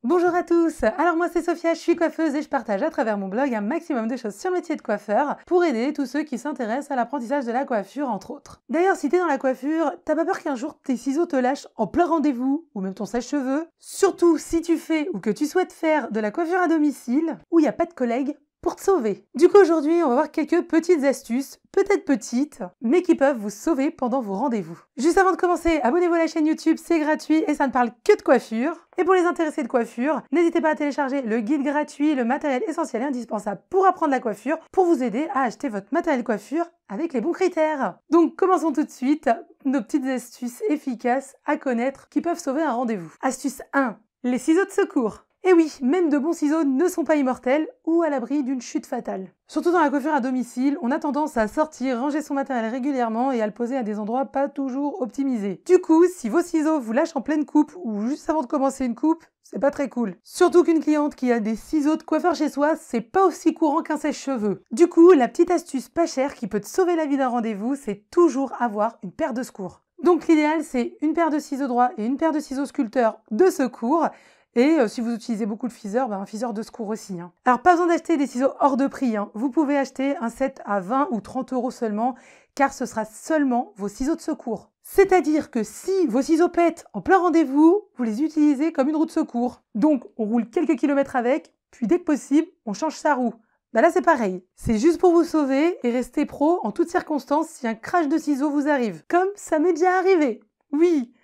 Bonjour à tous, alors moi c'est Sophia, je suis coiffeuse et je partage à travers mon blog un maximum de choses sur le métier de coiffeur pour aider tous ceux qui s'intéressent à l'apprentissage de la coiffure entre autres. D'ailleurs si t'es dans la coiffure, t'as pas peur qu'un jour tes ciseaux te lâchent en plein rendez-vous ou même ton sèche-cheveux? Surtout si tu fais ou que tu souhaites faire de la coiffure à domicile où il n'y a pas de collègues pour te sauver. Du coup aujourd'hui on va voir quelques petites astuces, peut-être petites, mais qui peuvent vous sauver pendant vos rendez-vous. Juste avant de commencer, abonnez-vous à la chaîne YouTube, c'est gratuit et ça ne parle que de coiffure. Et pour les intéressés de coiffure, n'hésitez pas à télécharger le guide gratuit, le matériel essentiel et indispensable pour apprendre la coiffure, pour vous aider à acheter votre matériel de coiffure avec les bons critères. Donc commençons tout de suite nos petites astuces efficaces à connaître qui peuvent sauver un rendez-vous. Astuce 1. Les ciseaux de secours. Et oui, même de bons ciseaux ne sont pas immortels ou à l'abri d'une chute fatale. Surtout dans la coiffure à domicile, on a tendance à sortir, ranger son matériel régulièrement et à le poser à des endroits pas toujours optimisés. Du coup, si vos ciseaux vous lâchent en pleine coupe ou juste avant de commencer une coupe, c'est pas très cool. Surtout qu'une cliente qui a des ciseaux de coiffeur chez soi, c'est pas aussi courant qu'un sèche-cheveux. Du coup, la petite astuce pas chère qui peut te sauver la vie d'un rendez-vous, c'est toujours avoir une paire de secours. Donc l'idéal, c'est une paire de ciseaux droits et une paire de ciseaux sculpteurs de secours. Et si vous utilisez beaucoup de fiseurs, un fiseur de secours aussi. Alors pas besoin d'acheter des ciseaux hors de prix. Vous pouvez acheter un set à 20 ou 30 € seulement, car ce sera seulement vos ciseaux de secours. C'est-à-dire que si vos ciseaux pètent en plein rendez-vous, vous les utilisez comme une roue de secours. Donc on roule quelques kilomètres avec, puis dès que possible, on change sa roue. Là c'est pareil, c'est juste pour vous sauver et rester pro en toutes circonstances si un crash de ciseaux vous arrive. Comme ça m'est déjà arrivé. Oui.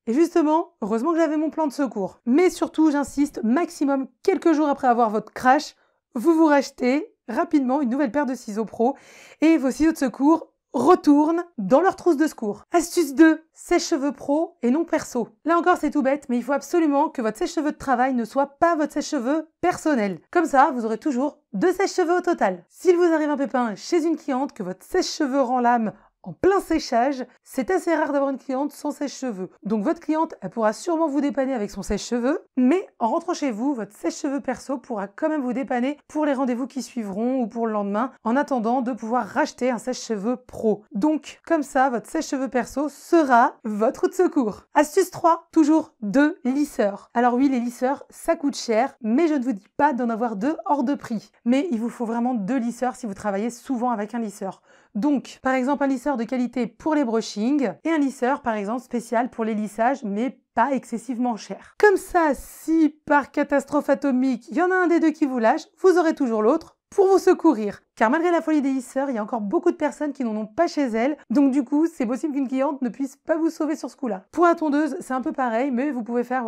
Et justement, heureusement que j'avais mon plan de secours. Mais surtout, j'insiste, maximum quelques jours après avoir votre crash, vous vous rachetez rapidement une nouvelle paire de ciseaux pro et vos ciseaux de secours retournent dans leur trousse de secours. Astuce 2, sèche-cheveux pro et non perso. Là encore c'est tout bête, mais il faut absolument que votre sèche-cheveux de travail ne soit pas votre sèche-cheveux personnel. Comme ça, vous aurez toujours 2 sèche-cheveux au total. S'il vous arrive un pépin chez une cliente, que votre sèche-cheveux rend l'âme en plein séchage, c'est assez rare d'avoir une cliente sans sèche-cheveux. Donc votre cliente, elle pourra sûrement vous dépanner avec son sèche-cheveux, mais en rentrant chez vous, votre sèche-cheveux perso pourra quand même vous dépanner pour les rendez-vous qui suivront ou pour le lendemain, en attendant de pouvoir racheter un sèche-cheveux pro. Donc, comme ça, votre sèche-cheveux perso sera votre roue de secours. Astuce 3, toujours 2 lisseurs. Alors oui, les lisseurs, ça coûte cher, mais je ne vous dis pas d'en avoir 2 hors de prix. Mais il vous faut vraiment 2 lisseurs si vous travaillez souvent avec un lisseur. Donc, par exemple, un lisseur de qualité pour les brushings et un lisseur, par exemple, spécial pour les lissages, mais pas excessivement cher. Comme ça, si par catastrophe atomique, il y en a un des deux qui vous lâche, vous aurez toujours l'autre pour vous secourir. Car malgré la folie des lisseurs, il y a encore beaucoup de personnes qui n'en ont pas chez elles, donc du coup, c'est possible qu'une cliente ne puisse pas vous sauver sur ce coup-là. Pour la tondeuse, c'est un peu pareil, mais vous pouvez faire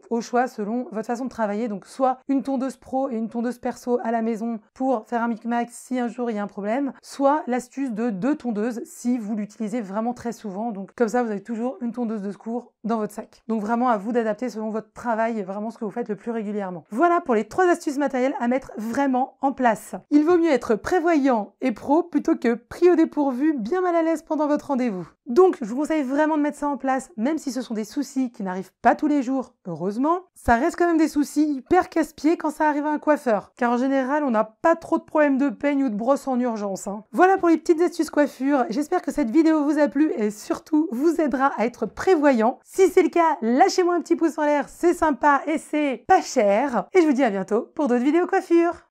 au choix selon votre façon de travailler, donc soit une tondeuse pro et une tondeuse perso à la maison pour faire un micmac si un jour il y a un problème, soit l'astuce de 2 tondeuses si vous l'utilisez vraiment très souvent, donc comme ça vous avez toujours une tondeuse de secours dans votre sac. Donc vraiment à vous d'adapter selon votre travail et vraiment ce que vous faites le plus régulièrement. Voilà pour les 3 astuces matérielles à mettre vraiment en place. Il vaut mieux être prévoyant et pro plutôt que pris au dépourvu, bien mal à l'aise pendant votre rendez-vous. Donc, je vous conseille vraiment de mettre ça en place, même si ce sont des soucis qui n'arrivent pas tous les jours, heureusement, ça reste quand même des soucis hyper casse-pieds quand ça arrive à un coiffeur, car en général, on n'a pas trop de problèmes de peigne ou de brosse en urgence. Voilà pour les petites astuces coiffure, j'espère que cette vidéo vous a plu et surtout vous aidera à être prévoyant. Si c'est le cas, lâchez-moi un petit pouce en l'air, c'est sympa et c'est pas cher. Et je vous dis à bientôt pour d'autres vidéos coiffure.